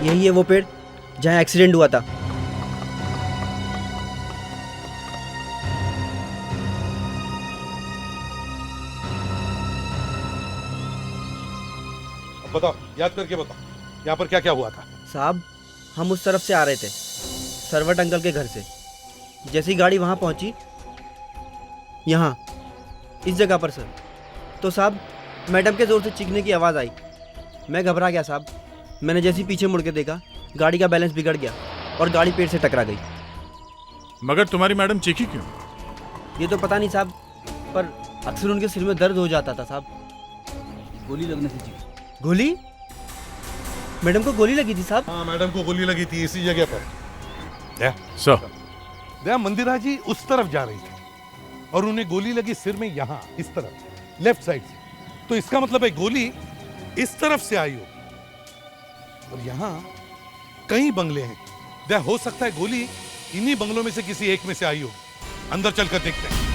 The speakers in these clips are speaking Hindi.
यही है वो पेड़ जहाँ एक्सीडेंट हुआ था। बताओ, याद करके बताओ, यहाँ पर क्या क्या हुआ था? साहब, हम उस तरफ से आ रहे थे सरवट अंकल के घर से। जैसी गाड़ी वहाँ पहुँची, यहाँ इस जगह पर सर, तो साहब मैडम के ज़ोर से चीखने की आवाज़ आई। मैं घबरा गया साहब। मैंने जैसे ही पीछे मुड़ के देखा, गाड़ी का बैलेंस बिगड़ गया और गाड़ी पेड़ से टकरा गई। मगर तुम्हारी मैडम चीखी क्यों? ये तो पता नहीं साहब, पर अक्सर उनके सिर में दर्द हो जाता था साहब। गोली लगने से चीखी। गोली? मैडम को गोली लगी थी साहब? हाँ, मैडम को गोली लगी थी इसी जगह पर। दया, सर, दया, मंदिरा जी उस तरफ जा रही थी और उन्हें गोली लगी सिर में, यहाँ इस तरफ, लेफ्ट साइड से। तो इसका मतलब है गोली इस तरफ से आई हो। और यहाँ कई बंगले हैं। दया, हो सकता है गोली इन्हीं बंगलों में से किसी एक में से आई हो। अंदर चलकर देखते हैं।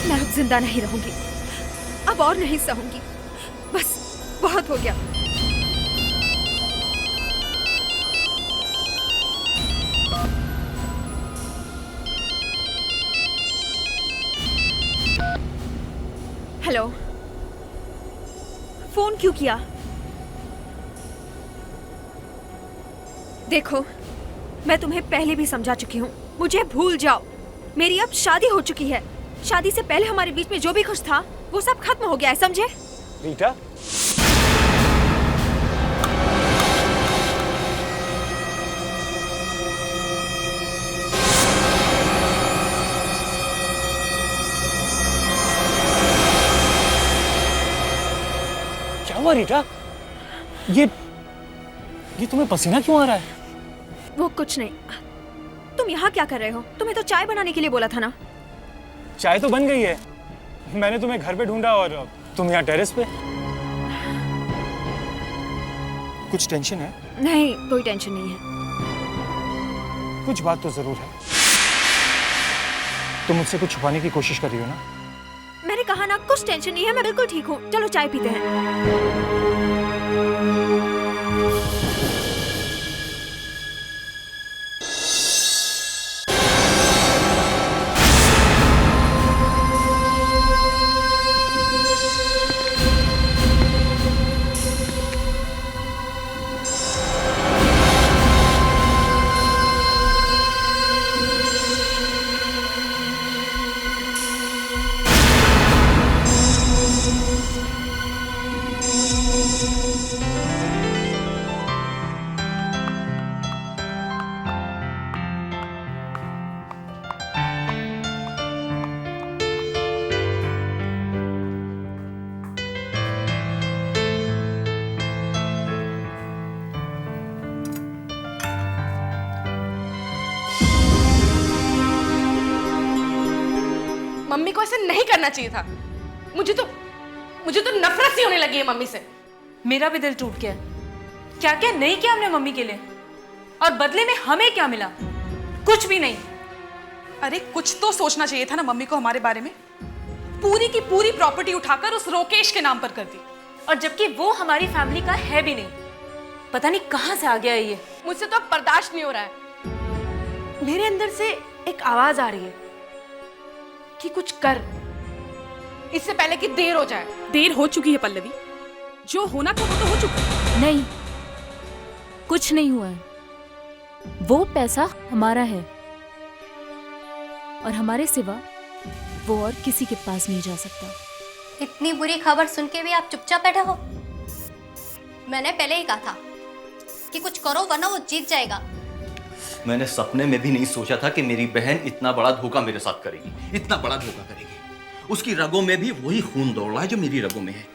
मैं अब जिंदा नहीं रहूंगी, अब और नहीं सहूंगी, बस बहुत हो गया। हेलो, फोन क्यों किया? देखो, मैं तुम्हें पहले भी समझा चुकी हूँ, मुझे भूल जाओ। मेरी अब शादी हो चुकी है। शादी से पहले हमारे बीच में जो भी कुछ था वो सब खत्म हो गया है, समझे? रीटा, क्या हुआ रीटा? ये तुम्हें पसीना क्यों आ रहा है? वो कुछ नहीं। तुम यहाँ क्या कर रहे हो? तुम्हें तो चाय बनाने के लिए बोला था ना। चाय तो बन गई है, मैंने तुम्हें घर पे ढूंढा और तुम यहाँ टेरेस पे। कुछ टेंशन है? नहीं, कोई टेंशन नहीं है। कुछ बात तो जरूर है। तुम मुझसे कुछ छुपाने की कोशिश कर रही हो ना? मैंने कहा ना, कुछ टेंशन नहीं है, मैं बिल्कुल ठीक हूँ। चलो चाय पीते हैं। मम्मी को ऐसे नहीं करना चाहिए था। मुझे तो नफरत सी होने लगी है मम्मी से। मेरा भी दिल टूट गया। क्या क्या नहीं किया हमने मम्मी के लिए, और बदले में हमें क्या मिला? कुछ भी नहीं। अरे कुछ तो सोचना चाहिए था ना मम्मी को हमारे बारे में। पूरी की पूरी प्रॉपर्टी उठाकर उस रोकेश के नाम पर कर दी, और जबकि वो हमारी फैमिली का है भी नहीं। पता नहीं कहां से आ गया है ये। मुझसे तो अब बर्दाश्त नहीं हो रहा है। मेरे अंदर से एक आवाज आ रही है कि कुछ कर, इससे पहले कि देर हो जाए। देर हो चुकी है पल्लवी, जो होना था वो तो हो चुका है। नहीं, कुछ नहीं हुआ है। वो पैसा हमारा है और हमारे सिवा वो और किसी के पास नहीं जा सकता। इतनी बुरी खबर सुन के भी आप चुपचाप बैठे हो? मैंने पहले ही कहा था कि कुछ करो वरना वो जीत जाएगा। मैंने सपने में भी नहीं सोचा था कि मेरी बहन इतना बड़ा धोखा मेरे साथ करेगी, इतना बड़ा धोखा करेगी। उसकी रगों में भी वही खून दौड़ रहा है जो मेरी रगों में है।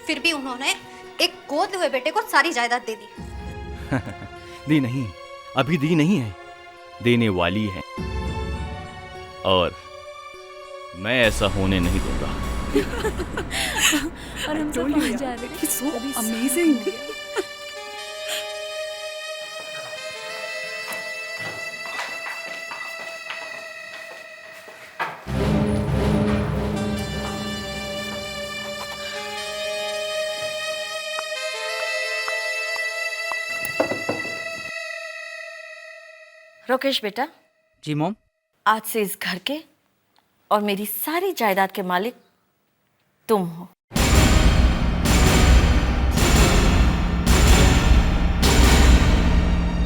फिर भी उन्होंने एक गोद हुए बेटे को सारी जायदाद दे दी। दी नहीं, अभी दी नहीं है, देने वाली है। और मैं ऐसा होने नहीं दूंगा। और हम सब पहुंच जा रहे हैं। So amazing. रोकेश बेटा, जी मॉम। आज से इस घर के और मेरी सारी जायदाद के मालिक तुम हो।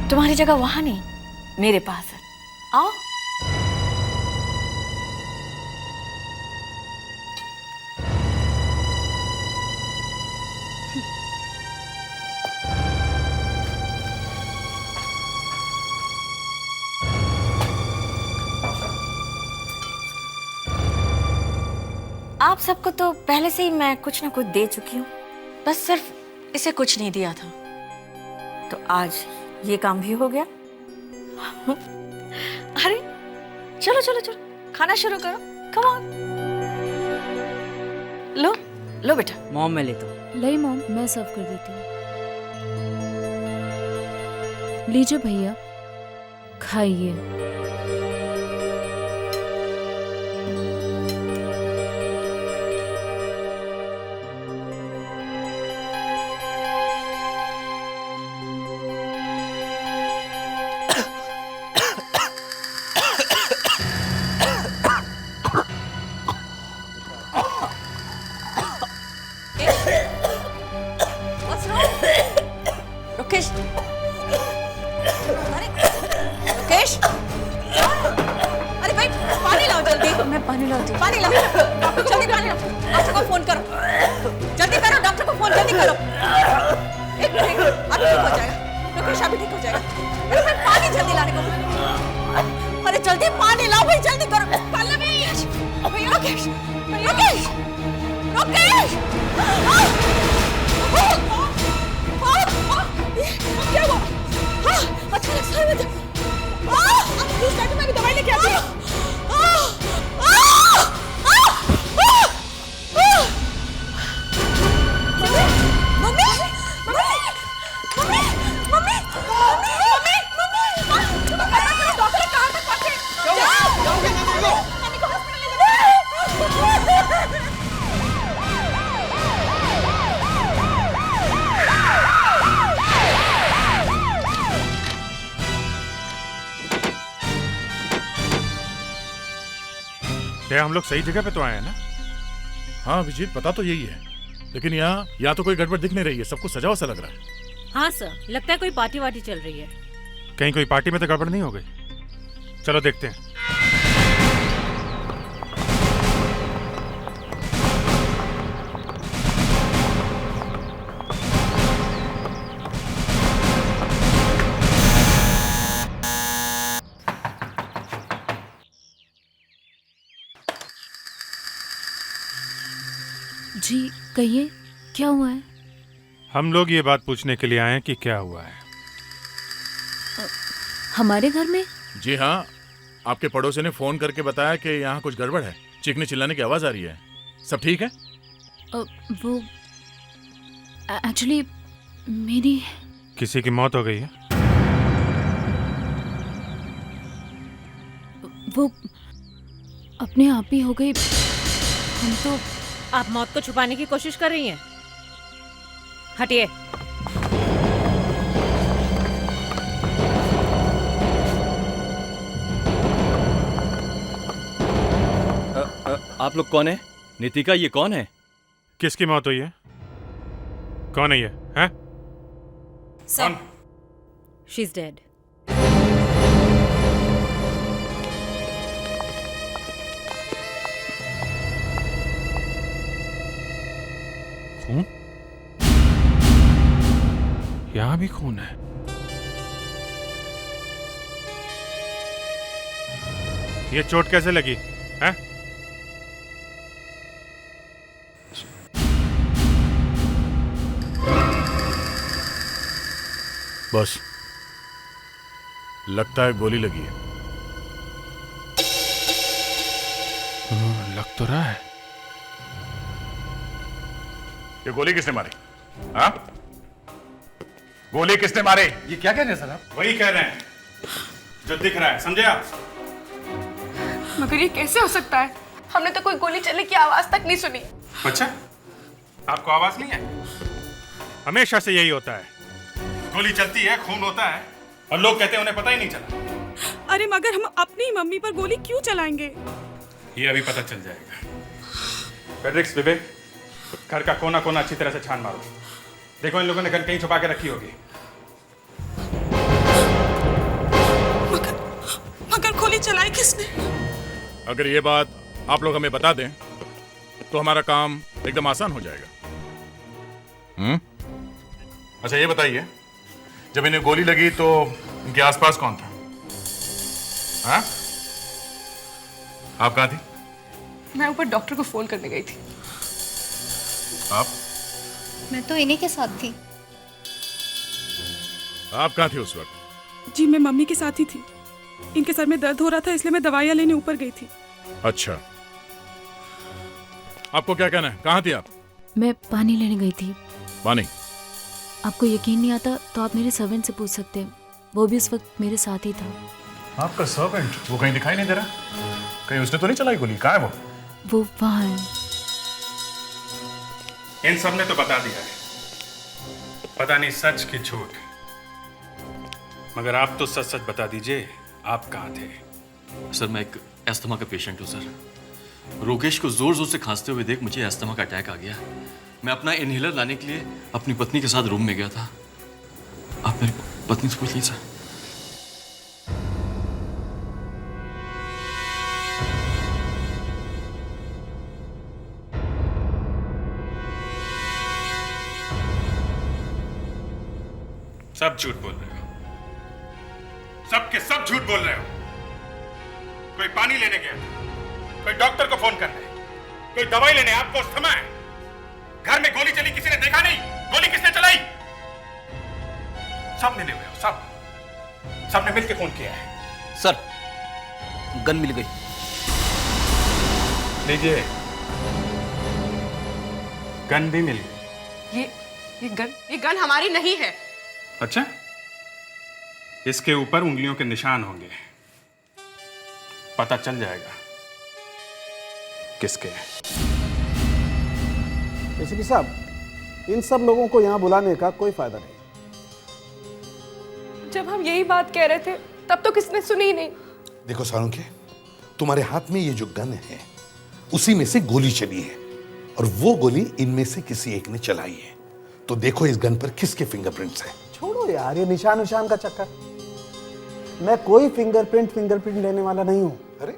तुम्हारी जगह वहां नहीं, मेरे पास है। आओ। आप सबको तो पहले से ही मैं कुछ ना कुछ दे चुकी हूँ, बस सिर्फ इसे कुछ नहीं दिया था। तो आज ये काम भी हो गया। अरे चलो चलो चलो, खाना शुरू करो। Come on. लो लो बेटा। मॉम मैं लेता हूँ। लाई मॉम, मैं सर्व कर देती हूँ। लीजिए भैया, खाइए। रुकेश, अरे रुकेश, अरे भाई पानी लाओ जल्दी। मैं पानी लाती हूँ। पानी लाओ, जल्दी पानी लाओ। डॉक्टर को फोन करो, जल्दी करो। डॉक्टर को फोन जल्दी करो। एक मिनट, अभी ठीक हो जाएगा। रुकेश अभी ठीक हो जाएगा। अरे भाई पानी जल्दी लाने को। अरे जल्दी पानी लाओ भाई, जल्दी करो। पल्लवी, रुकेश, रुकेश, रुकेश। क्या हुआ? अच्छा लगता है मुझे। प्लीज डॉक्टर, मैं भी दवाई लेके आती हूँ। Mummy, mummy, mummy, mummy, mummy, mummy, mummy, doctor कहाँ तक पहुँचे? मम्मी को हॉस्पिटल ले जाओ। क्या हम लोग सही जगह पे तो आए हैं ना? हाँ अभिजीत, पता तो यही है, लेकिन यहाँ तो कोई गड़बड़ दिख नहीं रही है। सब कुछ सजा हुआ सा लग रहा है। हाँ सर, लगता है कोई पार्टी वार्टी चल रही है। कहीं कोई पार्टी में तो गड़बड़ नहीं हो गई? चलो देखते हैं। जी कहिए, क्या हुआ है? हम लोग ये बात पूछने के लिए आए हैं कि क्या हुआ है। हमारे घर में? जी हाँ, आपके पड़ोसी ने फोन करके बताया कि यहाँ कुछ गड़बड़ है। चीखने चिल्लाने की आवाज आ रही है। सब ठीक है? वो एक्चुअली मेरी किसी की मौत हो गई है? वो अपने आप ही हो गई। हम तो आप मौत को छुपाने की कोशिश कर रही हैं। हटिए। आप लोग कौन है? नितिका, ये कौन है? किसकी मौत हुई है? कौन है ये? हैं? Sir, she is dead. खून? यहाँ भी खून है। ये चोट कैसे लगी? हैं? बस लगता है गोली लगी है। लग तो रहा है। ये गोली किसने मारी? हाँ? गोली किसने मारी? ये क्या कह रहे हैं सर आप? वही कह रहे हैं जो दिख रहा है, समझे आप? मगर ये कैसे हो सकता है? हमने तो कोई गोली चलने की आवाज तक नहीं सुनी। अच्छा, आपको आवाज नहीं है? हमेशा से यही होता है, गोली चलती है, खून होता है और लोग कहते हैं उन्हें पता ही नहीं चला। अरे मगर हम अपनी मम्मी पर गोली क्यों चलाएंगे? ये अभी पता चल जाएगा। फेड्रिक्स, विवेक, घर का कोना कोना अच्छी तरह से छान मारो। देखो इन लोगों ने गन कहीं छुपा के रखी होगी। मगर गोली चलाई किसने? अगर ये बात आप लोग हमें बता दें तो हमारा काम एकदम आसान हो जाएगा। अच्छा ये बताइए, जब इन्हें गोली लगी तो इनके आसपास कौन था? हाँ? आप कहाँ थी? मैं ऊपर डॉक्टर को फोन करने गई थी। आप? मैं तो इन्हीं के साथ थी। आप कहाँ थी उस वक्त? जी मैं मम्मी के साथ ही थी। इनके सर में दर्द हो रहा था इसलिए मैं दवाइयाँ लेने ऊपर गई थी। अच्छा, आपको क्या कहना है? कहाँ थी आप? मैं पानी लेने गई थी। पानी? आपको यकीन नहीं आता तो आप मेरे सर्वेंट से पूछ सकते हैं, वो भी उस वक्त मेरे साथ ही था। आपका सर्वेंट? वो कहीं दिखाई नहीं दे रहा? कहीं उसने तो नहीं चलाई गोली? कहाँ है वो वहाँ है। इन सब ने तो बता दिया है, पता नहीं सच की झूठ। मगर आप तो सच सच बता दीजिए, आप कहाँ थे? सर मैं एक एस्थमा का पेशेंट हूँ सर। रोकेश को जोर जोर से खांसते हुए देख मुझे एस्थमा का अटैक आ गया। मैं अपना इनहेलर लाने के लिए अपनी पत्नी के साथ रूम में गया था। आप मेरी पत्नी से पूछ लीजिए सर। सब झूठ बोल रहे हो, सब के सब झूठ बोल रहे हो। कोई पानी लेने गया, कोई डॉक्टर को फोन करने, कोई दवाई लेने, आपको अस्थमा है। घर में गोली चली किसी ने देखा नहीं? गोली किसने चलाई? सब मिले हुए हो, सबने मिलकर खून किया है। सर, गन मिल गई। लीजिए, गन भी मिल गई। ये गन हमारी नहीं है। अच्छा, इसके ऊपर उंगलियों के निशान होंगे, पता चल जाएगा किसके हैं। एसीपी साहब, इन सब लोगों को यहाँ बुलाने का कोई फायदा नहीं। जब हम यही बात कह रहे थे तब तो किसने सुनी ही नहीं। देखो सारुंखे, तुम्हारे हाथ में ये जो गन है उसी में से गोली चली है और वो गोली इनमें से किसी एक ने चलाई है। तो देखो इस गन पर किसके फिंगरप्रिंट्स हैं। छोड़ो यार ये निशान का चक्कर। मैं कोई फिंगरप्रिंट लेने वाला नहीं हूं। अरे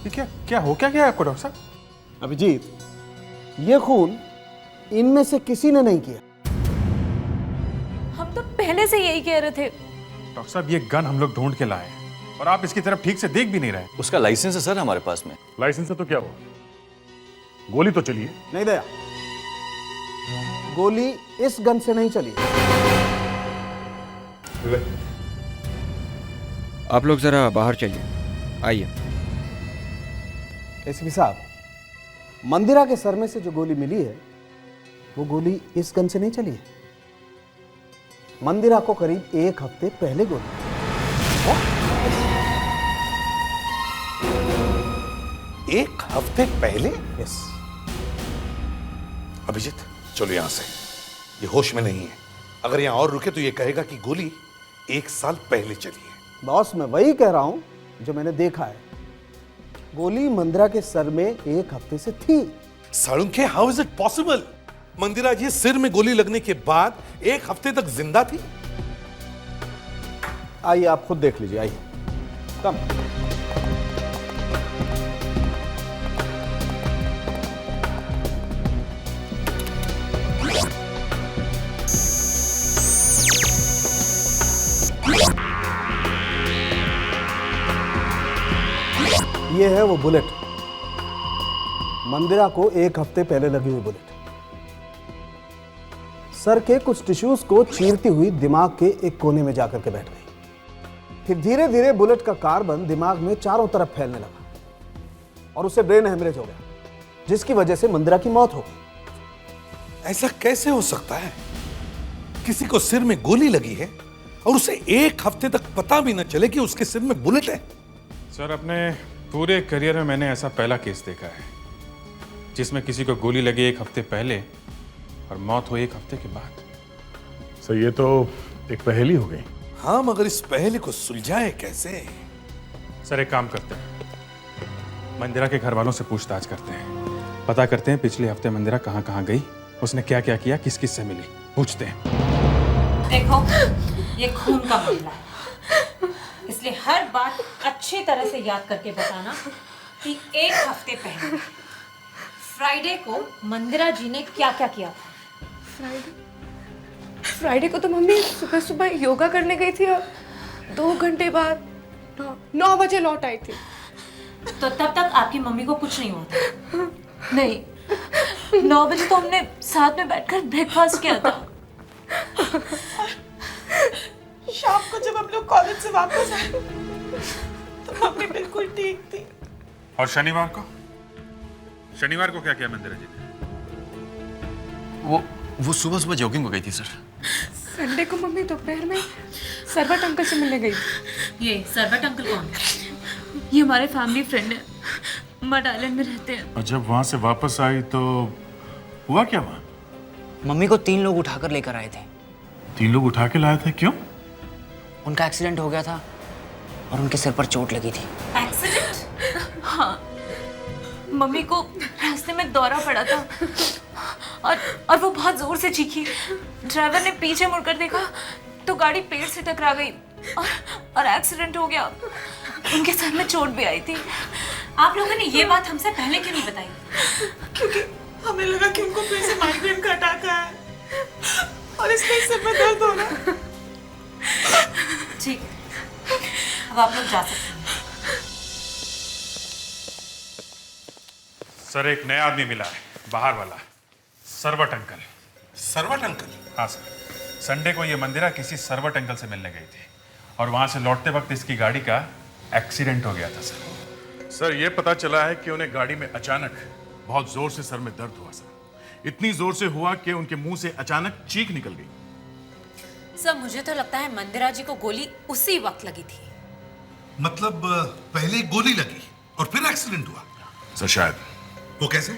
ये क्या हो क्या गया आपको डॉक्टर साहब? अभिजीत, ये खून इनमें से किसी ने नहीं किया। हम तो पहले से यही कह रहे थे। डॉक्टर साहब, ये गन हम लोग ढूंढ के लाए हैं और आप इसकी तरफ ठीक से देख भी नहीं रहे। उसका लाइसेंस है सर हमारे पास में। लाइसेंस है तो क्या हुआ? गोली तो चली है। नहीं दया, गोली इस गन से नहीं चली। आप लोग जरा बाहर चलिए, आइए। एसीपी साहब, मंदिरा के सर में से जो गोली मिली है वो गोली इस गन से नहीं चली है। मंदिरा को करीब 1 हफ्ते पहले गोली। एक हफ्ते पहले? यस। अभिजीत चलो यहां से, ये होश में नहीं है। अगर यहां और रुके तो ये कहेगा कि गोली 1 साल पहले चली है। बॉस, मैं वही कह रहा हूं जो मैंने देखा है। गोली मंदिरा के सर में 1 हफ्ते से थी। Salunkhe, how is it possible? Mandira ji सिर में गोली लगने के बाद 1 हफ्ते तक जिंदा थी। आइए आप खुद देख लीजिए, आइए। कम। ये है वो बुलेट, मंदिरा को 1 हफ्ते पहले लगी हुई बुलेट। सर के कुछ टिश्यूज को चीरती हुई दिमाग के एक कोने में जाकर के बैठ गई। फिर धीरे धीरे बुलेट का कार्बन दिमाग में चारों तरफ फैलने लगा और उसे ब्रेन हेमरेज हो गया, जिसकी वजह से मंदिरा की मौत हो गई। ऐसा कैसे हो सकता है? किसी को सिर में गोली लगी है और उसे 1 हफ्ते तक पता भी न चले कि उसके सिर में बुलेट है। सर, अपने पूरे करियर में मैंने ऐसा पहला केस देखा है जिसमें किसी को गोली लगी 1 हफ्ते पहले और मौत हुई 1 हफ्ते के बाद। सर, ये तो एक पहेली हो गई। हाँ, मगर इस पहेली को सुलझाए कैसे? सर, एक काम करते हैं, मंदिरा के घर वालों से पूछताछ करते हैं, पता करते हैं पिछले हफ्ते मंदिरा कहाँ कहाँ गई, उसने क्या क्या किया, किस किस से मिली, पूछते हैं। देखो, ये खून का मामला है, इसलिए हर बात अच्छी तरह से याद करके बताना कि 1 हफ्ते पहले फ्राइडे को मंदिरा जी ने क्या क्या किया था। फ्राइडे को तो मम्मी सुबह सुबह योगा करने गई थी और 2 घंटे बाद 9 बजे लौट आई थी। तो तब तक आपकी मम्मी को कुछ नहीं हुआ था? नहीं, 9 बजे तो हमने साथ में बैठकर ब्रेकफास्ट किया था। शाम को जब हम लोग कॉलेज से वापस आए तो मम्मी बिल्कुल ठीक थी। और शनिवार को क्या किया मंदिरा जी ने? वो सुबह सुबह जॉगिंग को गई थी सर। संडे को मम्मी दोपहर में सरवट अंकल से मिलने गई थी। ये सरवट अंकल कौन? ये हमारे फैमिली फ्रेंड है, मड आइलैंड में रहते हैं। और जब वहां से वापस आई तो हुआ क्या वहां? मम्मी को 3 लोग उठाकर लेकर आए थे। 3 लोग उठा के लाए थे? क्यों? उनका एक्सीडेंट हो गया था और उनके सिर पर चोट लगी थी। एक्सीडेंट? हाँ, मम्मी को रास्ते में दौरा पड़ा था और वो बहुत जोर से चीखी। ड्राइवर ने पीछे मुड़कर देखा तो गाड़ी पेड़ से टकरा गई और एक्सीडेंट हो गया। उनके सर में चोट भी आई थी। आप लोगों ने ये बात हमसे पहले क्यों नहीं बताई? क्योंकि हमें लगा कि उनको फिर से माइग्रेन का अटैक आया है और इसलिए सिर में दर्द हो रहा है। ठीक, अब आप लोग जा सकते हैं। सर, एक नया आदमी मिला है, बाहर वाला, सरवट अंकल। सरवट अंकल? हाँ सर, संडे को ये मंदिरा किसी सरवट अंकल से मिलने गई थी और वहां से लौटते वक्त इसकी गाड़ी का एक्सीडेंट हो गया था सर। सर, ये पता चला है कि उन्हें गाड़ी में अचानक बहुत जोर से सर में दर्द हुआ सर। इतनी जोर से हुआ कि उनके मुंह से अचानक चीख निकल गई। सर, मुझे तो लगता है मंदिरा जी को गोली उसी वक्त लगी थी। मतलब पहले गोली लगी और फिर एक्सीडेंट हुआ? सर, शायद। वो कैसे?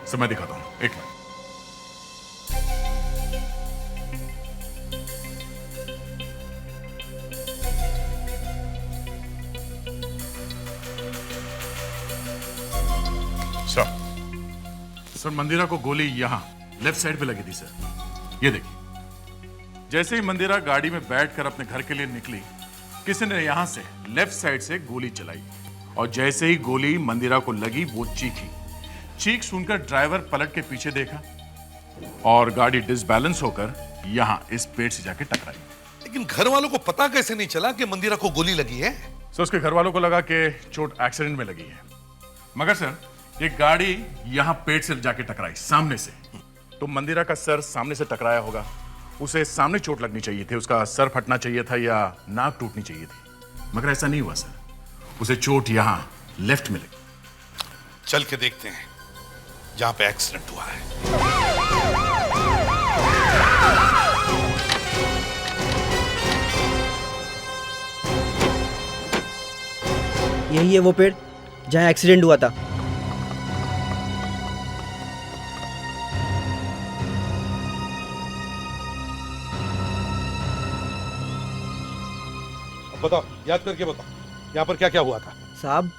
सर, मैं दिखाता हूँ, एक मिनट। सर, मंदिरा को गोली यहाँ लेफ्ट साइड पे लगी थी सर। ये देखिए, जैसे ही मंदिरा गाड़ी में बैठकर अपने घर के लिए निकली, किसी ने यहां से लेफ्ट साइड से गोली चलाई और जैसे ही गोली मंदिरा को लगी वो चीखी। चीख सुनकर ड्राइवर पलट के पीछे देखा और गाड़ी डिसबैलेंस होकर यहां इस पेड़ से जाके टकराई। लेकिन घर वालों को पता कैसे नहीं चला कि मंदिरा को गोली लगी है? सर, उसके घर वालों को लगा कि चोट एक्सीडेंट में लगी है, मगर सर ये गाड़ी यहां पेड़ से जाके टकराई सामने से, तो मंदिरा का सर सामने से टकराया होगा। उसे सामने चोट लगनी चाहिए थी, उसका सर फटना चाहिए था या नाक टूटनी चाहिए थी, मगर ऐसा नहीं हुआ सर। उसे चोट यहां लेफ्ट में लगी। चल के देखते हैं जहां पे एक्सीडेंट हुआ है। यही है वो पेड़ जहां एक्सीडेंट हुआ था। बताओ, याद करके बताओ, यहाँ पर क्या क्या हुआ था? साहब,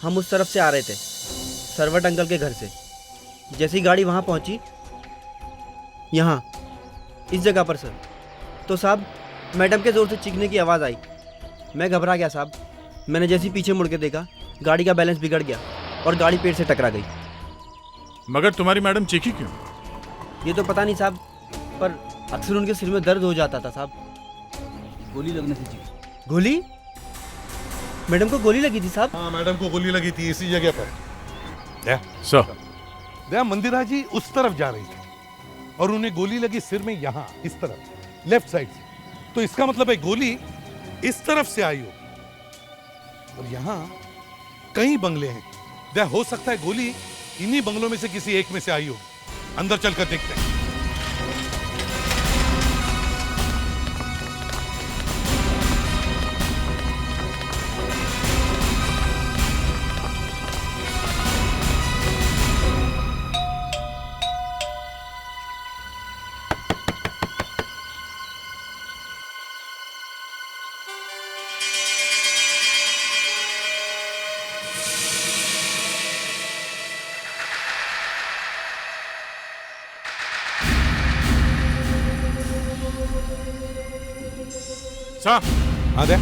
हम उस तरफ से आ रहे थे सरवट अंकल के घर से। जैसे ही गाड़ी वहाँ पहुँची, यहाँ इस जगह पर सर, तो साहब मैडम के ज़ोर से चीखने की आवाज़ आई। मैं घबरा गया साहब। मैंने जैसे ही पीछे मुड़ के देखा, गाड़ी का बैलेंस बिगड़ गया और गाड़ी पेड़ से टकरा गई। मगर तुम्हारी मैडम चीखी क्यों? ये तो पता नहीं साहब, पर अक्सर उनके सिर में दर्द हो जाता था साहब। गोली लगने से चीखी। गोली? मैडम को गोली लगी थी साहब? हाँ, मैडम को गोली लगी थी इसी जगह पर। सर, दया मंदिरा जी उस तरफ जा रही थी और उन्हें गोली लगी सिर में, यहाँ इस तरफ, लेफ्ट साइड से। तो इसका मतलब है गोली इस तरफ से आई हो। और यहाँ कई बंगले हैं, दया हो सकता है गोली इन्हीं बंगलों में से किसी एक में से आई हो। अंदर चलकर देखते हैं। सर। हाँ दे।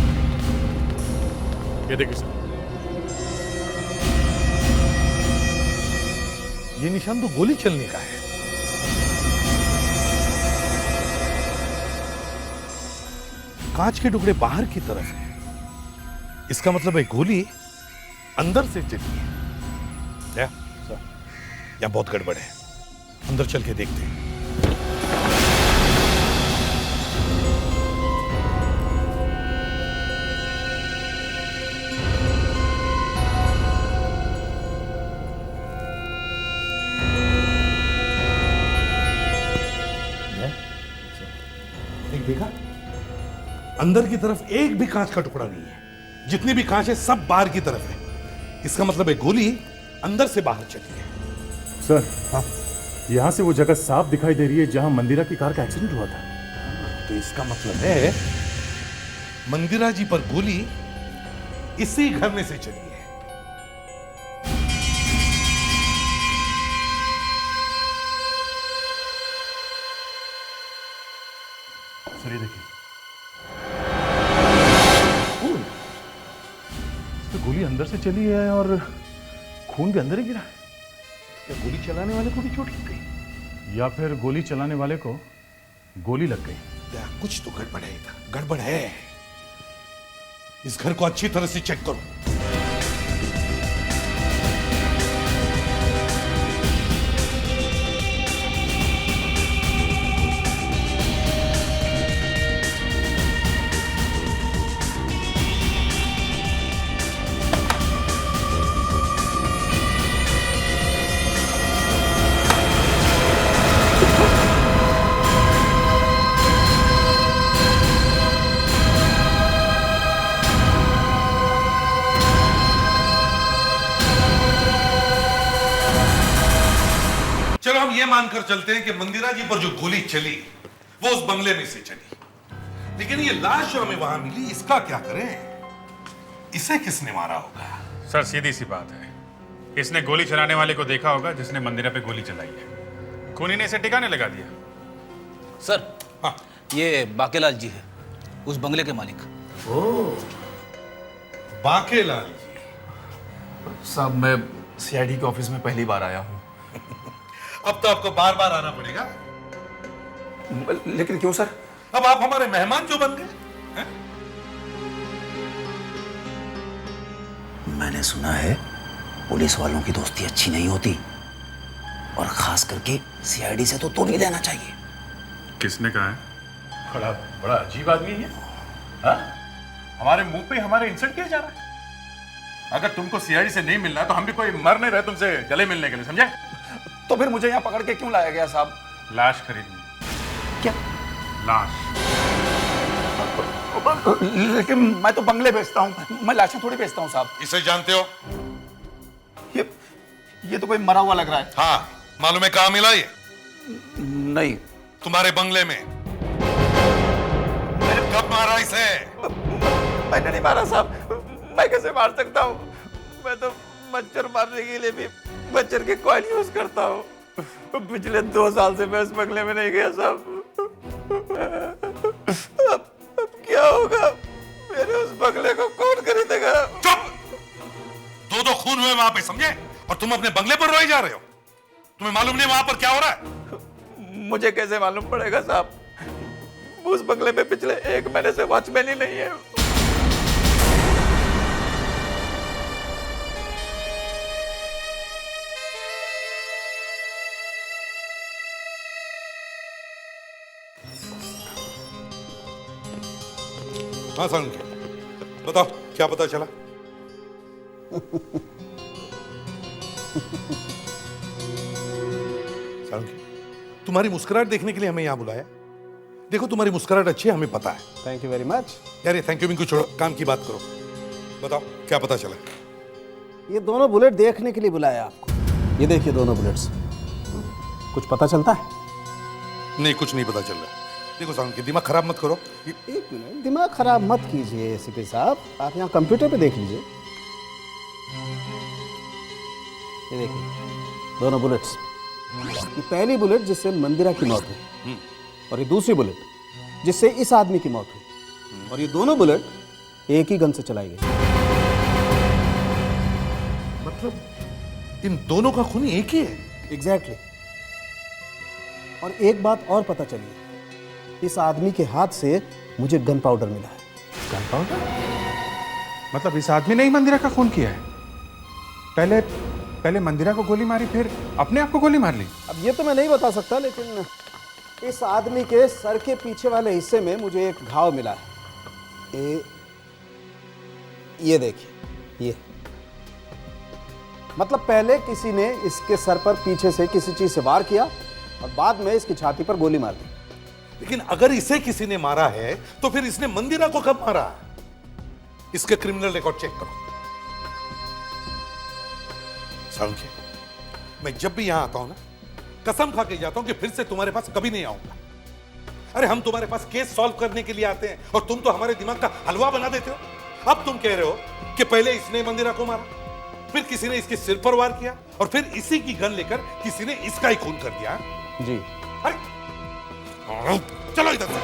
ये देखिए सर, ये निशान तो गोली चलने का है। कांच के टुकड़े बाहर की तरफ है। इसका मतलब है गोली अंदर से चली है। यहां बहुत गड़बड़ है, अंदर चल के देखते हैं। देखा, अंदर की तरफ एक भी कांच का टुकड़ा नहीं है। जितनी भी कांच है सब बाहर की तरफ है। इसका मतलब है गोली अंदर से बाहर चली है। सर, हाँ, यहां से वो जगह साफ दिखाई दे रही है जहां मंदिरा की कार का एक्सीडेंट हुआ था। तो इसका मतलब है मंदिरा जी पर गोली इसी घर में से चली है। सर ये देखिए, तो गोली अंदर से चली है और खून भी अंदर ही गिरा है। क्या गोली चलाने वाले को भी चोट लग गई? या फिर गोली चलाने वाले को गोली लग गई? कुछ तो गड़बड़ है इधर, गड़बड़ है। इस घर को अच्छी तरह से चेक करो। चलो हम ये मानकर चलते हैं कि मंदिरा जी पर जो गोली चली वो उस बंगले में से चली, लेकिन ये लाश जो हमें वहां मिली, इसका क्या करें? इसे किसने मारा होगा? सर सीधी सी बात है, इसने गोली चलाने वाले को देखा होगा जिसने मंदिरा पे गोली चलाई है। खूनी ने इसे ठिकाने लगा दिया। सर, हाँ, ये बाकेलाल जी है, उस बंगले के मालिक। ओह, बाकेलाल जी। साहब, मैं सीआईडी के ऑफिस में पहली बार आया हूँ। अब तो आपको बार बार आना पड़ेगा। लेकिन क्यों सर? अब आप हमारे मेहमान जो बन गए। मैंने सुना है पुलिस वालों की दोस्ती अच्छी नहीं होती, और खास करके सीआईडी से तो नहीं देना चाहिए। किसने कहा है? बड़ा अजीब आदमी है। हाँ? हमारे मुंह पे हमारे इंसल्ट किया जा रहा है। अगर तुमको सीआईडी से नहीं मिलना तो हम भी कोई मर नहीं रहे तुमसे गले मिलने के लिए, समझे? तो फिर मुझे यहाँ पकड़ के क्यों लाया गया साहब? लाश खरीदनी। क्या? लाश। लेकिन मैं तो बंगले बेचता हूँ, मैं लाशें थोड़ी बेचता हूँ साहब। इसे जानते हो? ये तो कोई मरा हुआ लग रहा है। हाँ, मालूम है कहाँ मिला ये? नहीं। तुम्हारे बंगले में। कब मारा इसे? मैंने नहीं मारा साहब, मैं कैसे मार सकता हूँ? मैं तो मच्छर मारने के लिए भी मच्छर के कॉइल यूज करता हूँ। पिछले 2 साल से मैं इस बंगले में नहीं गया साहब। अब क्या होगा? मेरे उस बंगले को कौन खरीदेगा? चुप! 2 खून हुए वहां पे, समझे? और तुम अपने बंगले पर रोए जा रहे हो। तुम्हें मालूम नहीं वहां पर क्या हो रहा है? मुझे कैसे मालूम पड़ेगा साहब? उस बंगले में पिछले 1 महीने से वॉचमैन ही नहीं है। हाँ सालुंखे, बताओ क्या पता चला? सालुंखे, तुम्हारी मुस्कुराहट देखने के लिए हमें यहाँ बुलाया। देखो तुम्हारी मुस्कुराहट अच्छी है, हमें पता है। Thank you very much. यार ये थैंक यू को छोड़ो, काम की बात करो। बताओ क्या पता चला? ये दोनों बुलेट देखने के लिए बुलाया आपको। ये देखिए दोनों बुलेट्स, कुछ पता चलता है? नहीं, कुछ नहीं पता चल रहा। देखो सालुंखे, दिमाग खराब मत करो। एक मिनट, दिमाग खराब मत कीजिए एसीपी साहब, आप यहाँ कंप्यूटर पे देख लीजिए। ये देखिए दोनों बुलेट्स। ये पहली बुलेट जिससे मंदिरा की मौत हुई, और ये दूसरी बुलेट जिससे इस आदमी की मौत हुई, और ये दोनों बुलेट एक ही गन से चलाई गई। मतलब इन दोनों का खून एक ही है? एग्जैक्टली। और एक बात और पता चली है, इस आदमी के हाथ से मुझे गन पाउडर मिला है। Gun powder? मतलब इस आदमी ने ही मंदिरा का खून किया है? पहले मंदिरा को गोली मारी, फिर अपने आप को गोली मार ली? अब ये तो मैं नहीं बता सकता, लेकिन इस आदमी के सर के पीछे वाले हिस्से में मुझे एक घाव मिला है। ये देखिए, ये मतलब पहले किसी ने इसके सर पर पीछे से किसी चीज से वार किया और बाद में इसकी छाती पर गोली मार दी। लेकिन अगर इसे किसी ने मारा है तो फिर इसने मंदिरा को कब मारा? इसके क्रिमिनल रिकॉर्ड चेक करो। सालुंखे, मैं जब भी यहां आता हूं ना, कसम खा के जाता हूं कि फिर से तुम्हारे पास कभी नहीं आऊंगा। अरे हम तुम्हारे पास केस सॉल्व करने के लिए आते हैं और तुम तो हमारे दिमाग का हलवा बना देते हो। अब तुम कह रहे हो कि पहले इसने मंदिरा को मारा, फिर किसी ने इसके सिर पर वार किया, और फिर इसी की गन लेकर किसी ने इसका ही खून कर दिया। जी। अरे चलो इधर से।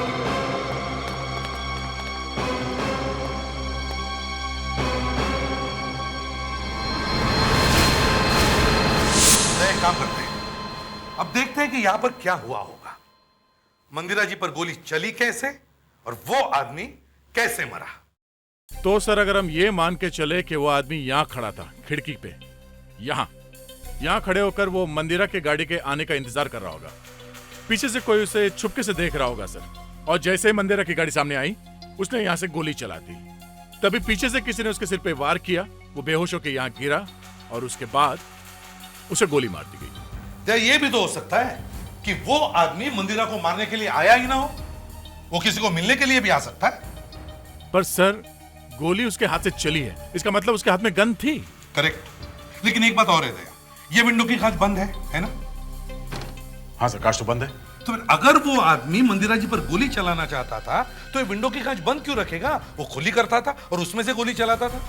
एक काम करते हैं, अब देखते हैं कि यहां पर क्या हुआ होगा। मंदिरा जी पर गोली चली कैसे और वो आदमी कैसे मरा? तो सर अगर हम ये मान के चले कि वो आदमी यहाँ खड़ा था खिड़की पे, यहाँ खड़े होकर वो मंदिरा के गाड़ी के आने का इंतजार कर रहा होगा। पीछे से कोई उसे छुपके से देख रहा होगा सर, और जैसे ही मंदिरा की गाड़ी सामने आई उसने यहाँ से गोली चला दी। तभी पीछे से किसी ने उसके सिर पे वार किया, वो बेहोश होकर यहाँ गिरा और उसके बाद उसे गोली मार दी गई। क्या ये भी तो हो सकता है कि वो आदमी मंदिरा को मारने के लिए आया ही ना हो, वो किसी को मिलने के लिए भी आ सकता है। पर सर गोली उसके हाथ से चली है, इसका मतलब उसके हाथ में गन थी। करेक्ट, लेकिन एक बात और है दया, ये विंडो की कांच बंद है ना? हाँ सर, कांच तो बंद है। तो फिर अगर वो आदमी मंदिरा जी पर गोली चलाना चाहता था तो ये विंडो की कांच बंद क्यों रखेगा? वो खुली करता था और उसमें से गोली चलाता था।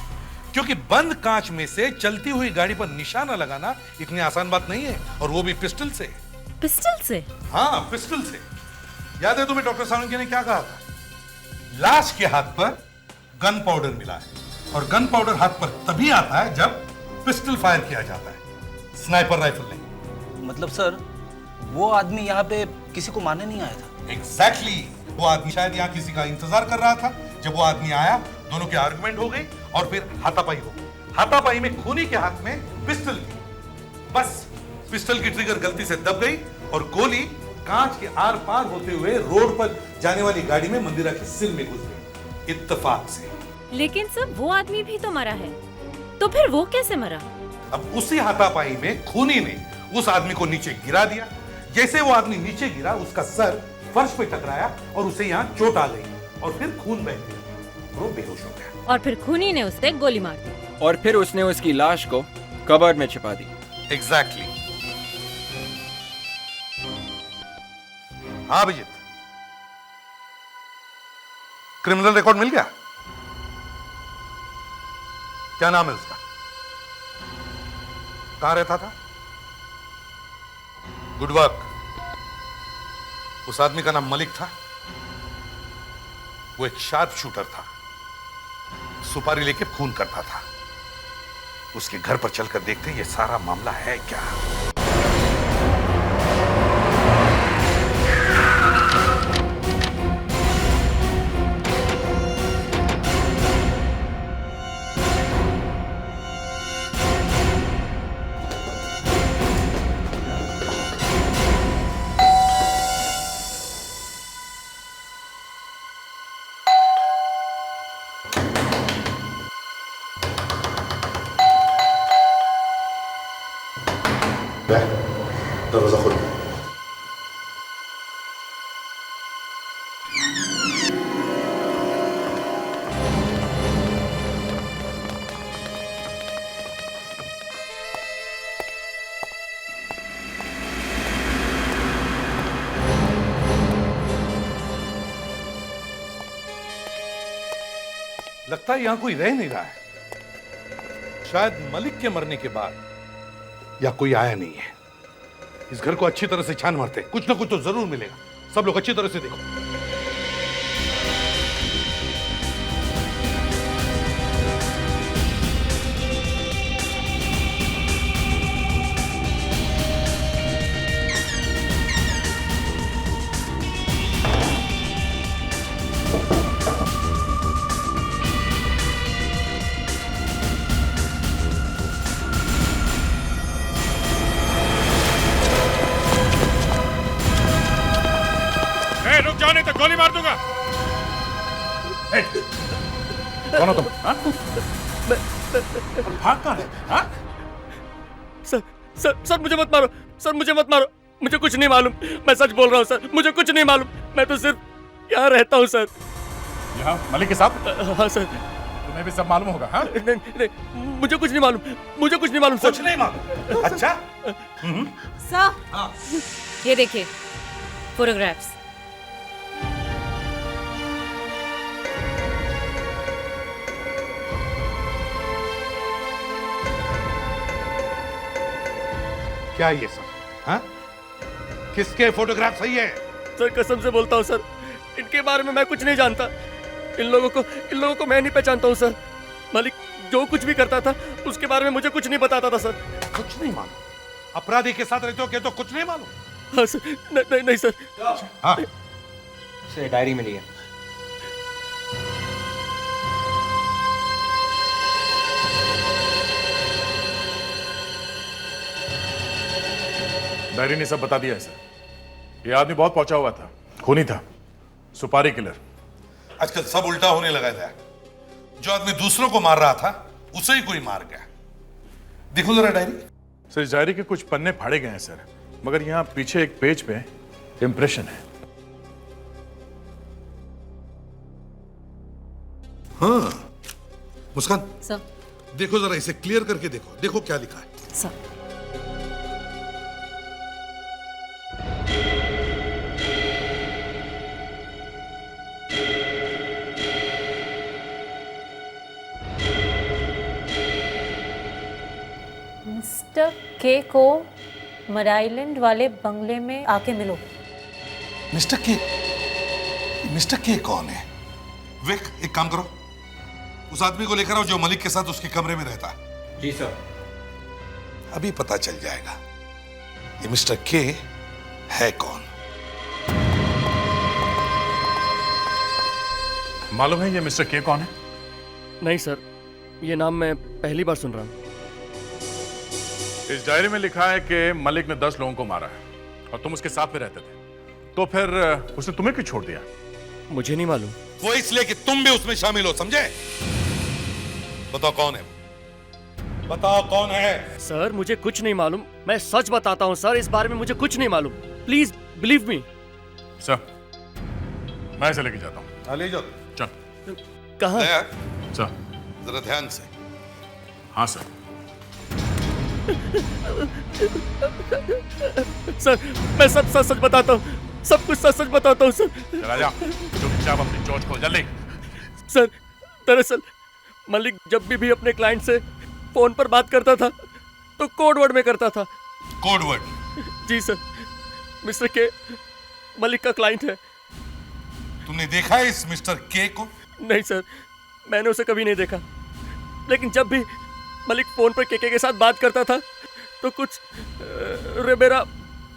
क्योंकि बंद कांच में से चलती हुई गाड़ी पर निशाना लगाना इतनी आसान बात नहीं है, और वो भी पिस्टल से। पिस्टल से? हाँ, पिस्टल से। याद है तुम्हें डॉक्टर सालुंखे ने क्या कहा था? लाश के हाथ पर गन पाउडर मिला है, और गन पाउडर हाथ पर तभी आता है जब पिस्टल फायर किया जाता है, स्नाइपर राइफल नहीं। मतलब सर वो आदमी यहाँ पे किसी को मारने नहीं आया था? एग्जैक्टली, वो आदमी शायद यहाँ किसी का इंतजार कर रहा था। जब वो आदमी आया, दोनों की आर्गुमेंट हो गई और फिर हाथापाई हो गई। हाथापाई में खूनी के हाथ में पिस्टल थी, बस पिस्टल की ट्रिगर गलती से दब गई और गोली कांच के आर पार होते हुए रोड पर जाने वाली गाड़ी में मंदिरा के सिर में घुस गई, इत्तेफाक से। लेकिन सर वो आदमी भी तो मरा है, तो फिर वो कैसे मरा? अब उसी हाथापाई में खूनी ने उस आदमी को नीचे गिरा दिया। जैसे वो आदमी नीचे गिरा, उसका सर फर्श पे टकराया और उसे यहाँ चोट आ गई, और फिर खून बह गया, वो बेहोश हो गया। और फिर खूनी ने उसे गोली मार दी, और फिर उसने उसकी लाश को कबर्ड में छिपा दी। एग्जैक्टली। हाँ अभिजीत, क्रिमिनल रिकॉर्ड मिल गया? क्या नाम है उसका? कहां रहता था? Good work. उस आदमी का नाम मलिक था। वो एक शार्प शूटर था, सुपारी लेके खून करता था। उसके घर पर चलकर देखते हैं ये सारा मामला है क्या। दरवाजा खोलो। लगता है यहां कोई रह नहीं रहा है। शायद मलिक के मरने के बाद या कोई आया नहीं है। इस घर को अच्छी तरह से छान मारते हैं, कुछ ना कुछ तो जरूर मिलेगा। सब लोग अच्छी तरह से देखो। रुक जाओ नहीं तो गोली मार दूंगा। कौन हो तुम? भाग कहां है? हाँ? सर मुझे मत मारो, सर मुझे मत मारो, मुझे कुछ नहीं मालूम। मैं सच बोल रहा हूँ सर, मुझे कुछ नहीं मालूम। मैं तो सिर्फ यहाँ रहता हूँ सर। यहाँ मलिक के साथ? हाँ सर। तुम्हें भी सब मालूम होगा? हाँ? नहीं, मुझे कुछ नहीं मालूम, मुझे कुछ नहीं मालूम सर। कुछ नहीं मालूम? अच्छा। सर ये देखिए फोटोग्राफ्स। क्या ये सब? हाँ? किसके फोटोग्राफ सही है? सर कसम से बोलता हूँ सर, इनके बारे में मैं कुछ नहीं जानता। इन लोगों को मैं नहीं पहचानता हूँ सर। मलिक जो कुछ भी करता था उसके बारे में मुझे कुछ नहीं बताता था सर। कुछ नहीं मालूम? अपराधी के साथ रहते हो क्या तो कुछ नहीं मालूम? हाँ सर। नहीं सर। हाँ से डायरी मिली है। डायरी ने सब बता दिया है सर। ये आदमी बहुत पहुंचा हुआ था, खूनी था, सुपारी किलर। आजकल सब उल्टा होने लगा था। जो आदमी दूसरों को मार रहा था उसे ही कोई मार गया। देखो जरा डायरी। सर इस डायरी के कुछ पन्ने फाड़े गए हैं सर, मगर यहाँ पीछे एक पेज पे इंप्रेशन है। हाँ मुस्कान सर देखो जरा, इसे क्लियर करके देखो। देखो क्या लिखा है। सर मिस्टर के को मड आइलैंड वाले बंगले में आके मिलो। मिस्टर के? मिस्टर के कौन है? विक एक काम करो, उस आदमी को लेकर आओ जो मलिक के साथ उसके कमरे में रहता है। जी सर। अभी पता चल जाएगा ये मिस्टर के है कौन। मालूम है ये मिस्टर के कौन है? नहीं सर, ये नाम मैं पहली बार सुन रहा हूँ। इस डायरी में लिखा है कि मलिक ने 10 लोगों को मारा है और तुम उसके साथ में रहते थे, तो फिर उसने तुम्हें क्यों छोड़ दिया? मुझे नहीं मालूम। वो इसलिए कि तुम भी उसमें शामिल हो, समझे? बताओ कौन है? बताओ कौन है? सर मुझे कुछ नहीं मालूम, मैं सच बताता हूँ सर, इस बारे में मुझे कुछ नहीं मालूम। Please believe me. सर मैं इसे लेके जाता हूँ। ले जाओ। चल। कहाँ? सर जरा ध्यान से। हाँ सर। सर मैं सब सच सच बताता हूँ, सब कुछ सच सच बताता हूँ सर। चला जा, चुपचाप अपनी चोंच खोल जल्दी। सर दरअसल मलिक जब भी अपने क्लाइंट से फोन पर बात करता था तो कोड वर्ड में करता था। Code word? जी सर, मिस्टर के मलिक का क्लाइंट है। तुमने देखा है इस मिस्टर के को? नहीं सर, मैंने उसे कभी नहीं देखा, लेकिन जब भी मलिक फोन पर के साथ बात करता था तो कुछ रिवेरा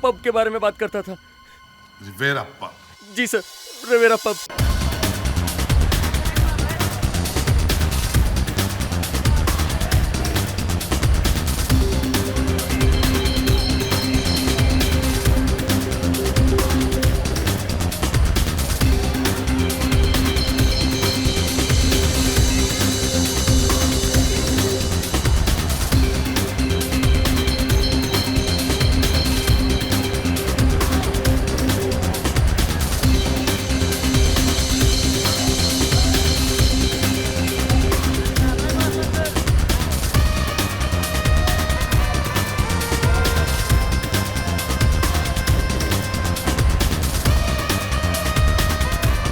पब के बारे में बात करता था। Riviera pub? जी सर, रिवेरा पब।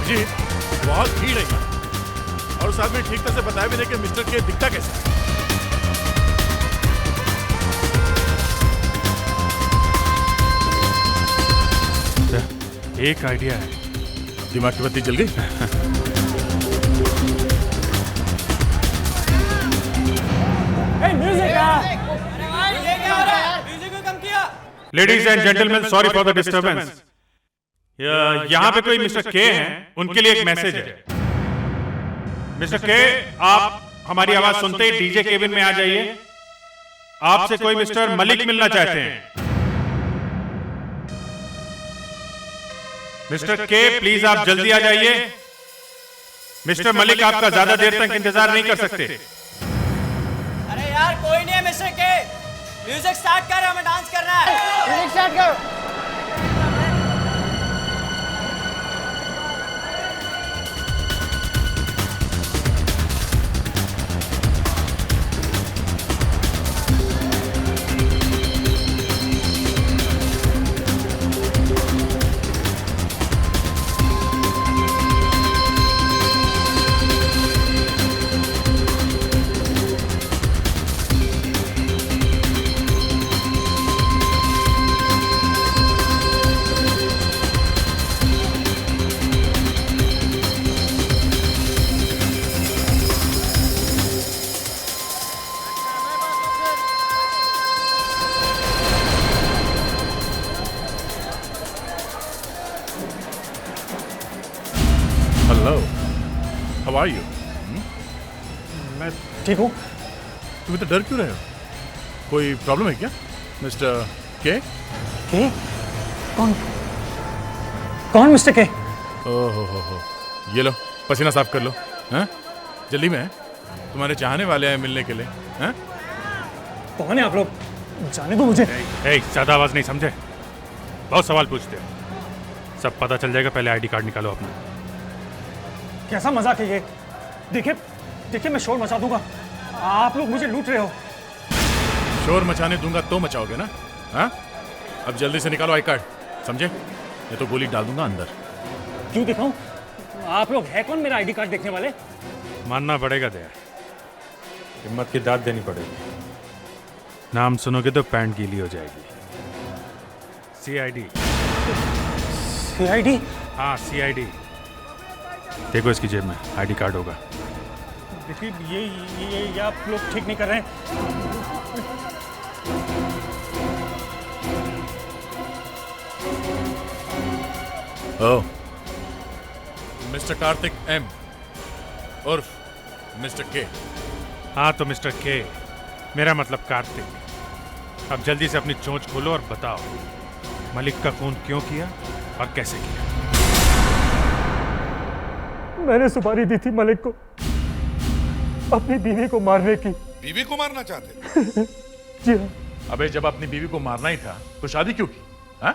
जी बहुत भीड़ है और उस आदमी ठीक तरह से बताया भी नहीं कि मिस्टर के दिखता कैसे। एक आइडिया है। दिमाग की बत्ती जल गई? Ladies and gentleman, sorry for the disturbance. यहाँ पे कोई मिस्टर के हैं, उनके लिए एक मैसेज है। मिस्टर के, आप हमारी आवाज सुनते ही डीजे केबिन में आ जाइए। आपसे कोई मिस्टर मलिक मिलना चाहते हैं। मिस्टर के, प्लीज आप जल्दी आ जाइए। मिस्टर मलिक आपका ज्यादा देर तक इंतजार नहीं कर सकते। अरे यार कोई नहीं है मिस्टर के, म्यूजिक स्टार्ट कर, हमें डांस करना है। म्यूजिक स्टार्ट करो। Hello, how are you? मैं ठीक हूँ। तुम इतना डर क्यों रहे हो? कोई प्रॉब्लम है क्या मिस्टर के? के? कौन? कौन मिस्टर के? ओहो, ये लो पसीना साफ कर लो। हैं? जल्दी में है, तुम्हारे चाहने वाले हैं मिलने के लिए। हैं? कौन है आप लोग? जाने दो मुझे। ज्यादा आवाज नहीं, समझे? बहुत सवाल पूछते हो। सब पता चल जाएगा, पहले आईडी कार्ड निकालो अपना। कैसा मजाक है ये? देखिए मैं शोर मचा दूंगा। आप लोग मुझे लूट रहे हो। शोर मचाने दूंगा तो मचाओगे ना? हाँ? अब जल्दी से निकालो आई कार्ड, समझे? ये तो गोली डाल दूंगा अंदर। क्यों दिखाऊं? आप लोग है कौन मेरा आईडी कार्ड देखने वाले? मानना पड़ेगा दया, हिम्मत की दाद देनी पड़ेगी। नाम सुनोगे तो पैंट गीली हो जाएगी। सीआईडी। सीआईडी? हाँ सीआईडी। देखो इसकी जेब में आईडी कार्ड होगा। देखिए ये आप लोग ठीक नहीं कर रहे हैं। ओह, मिस्टर कार्तिक एम उर्फ मिस्टर के। हाँ तो मिस्टर के, मेरा मतलब कार्तिक। अब जल्दी से अपनी चोंच खोलो और बताओ मलिक का खून क्यों किया और कैसे किया? मैंने सुपारी दी थी मलिक को अपनी बीवी को मारने की। बीवी को मारना चाहते? जी हाँ। अबे जब अपनी बीवी को मारना ही था तो शादी क्यों की? हाँ?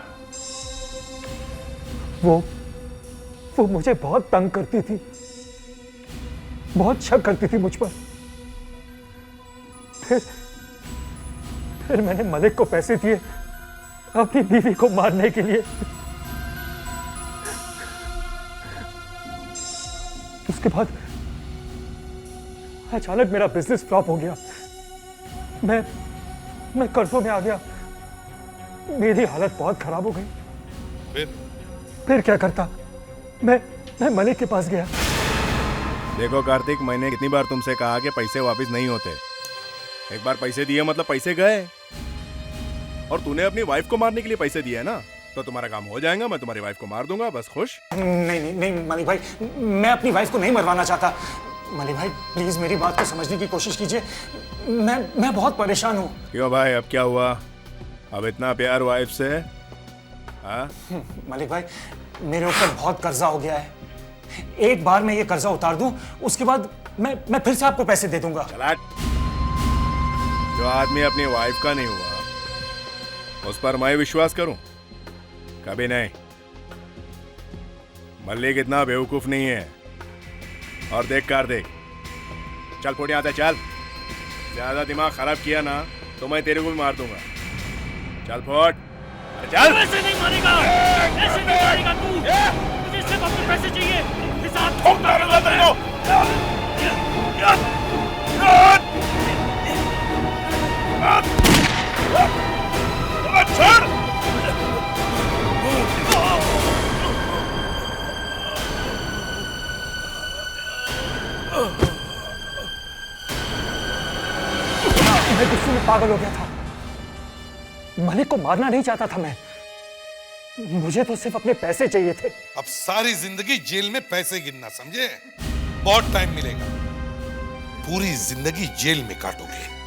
वो मुझे बहुत तंग करती थी, बहुत शक करती थी मुझ पर। फिर मैंने मलिक को पैसे दिए अपनी बीवी को मारने के लिए। उसके बाद अचानक मेरा बिजनेस फ्लॉप हो गया। मैं कर्जों में आ गया, मेरी हालत बहुत खराब हो गई। फिर क्या करता, मैं मलिक के पास गया। देखो कार्तिक, मैंने कितनी बार तुमसे कहा कि पैसे वापस नहीं होते। एक बार पैसे दिए मतलब पैसे गए। और तूने अपनी वाइफ को मारने के लिए पैसे दिए ना, तो तुम्हारा काम हो जाएगा। मैं तुम्हारी वाइफ को मार दूंगा, बस खुश। नहीं मलिक भाई, मैं अपनी वाइफ को नहीं मरवाना चाहता। मलिक भाई प्लीज मेरी बात को समझने की कोशिश कीजिए। मैं बहुत परेशान हूँ। क्यों भाई, अब क्या हुआ? अब इतना प्यार वाइफ से? हाँ मलिक भाई, मेरे ऊपर बहुत कर्जा हो गया है। एक बार मैं ये कर्जा उतार दूं, उसके बाद मैं फिर से आपको पैसे दे दूंगा। चला, जो आदमी अपनी वाइफ का नहीं हुआ उस पर मैं विश्वास करूं? कभी नहीं। मल्लिक इतना बेवकूफ नहीं है। और देख कार्तिक, चल फुट यहाँ से, चल। ज्यादा दिमाग खराब किया ना तो मैं तेरे को भी मार दूंगा। चल फुट, चल। ऐसे नहीं मारेगा, ऐसे नहीं मारेगा तू। मुझे सिर्फ अपने पैसे चाहिए। हिसाब ठोक मारूंगा तेरे को। छोड़। मैं गुस्से में पागल हो गया था। मलिक को मारना नहीं चाहता था मैं। मुझे तो सिर्फ अपने पैसे चाहिए थे। अब सारी जिंदगी जेल में पैसे गिनना, समझे? बहुत टाइम मिलेगा, पूरी जिंदगी जेल में काटोगे।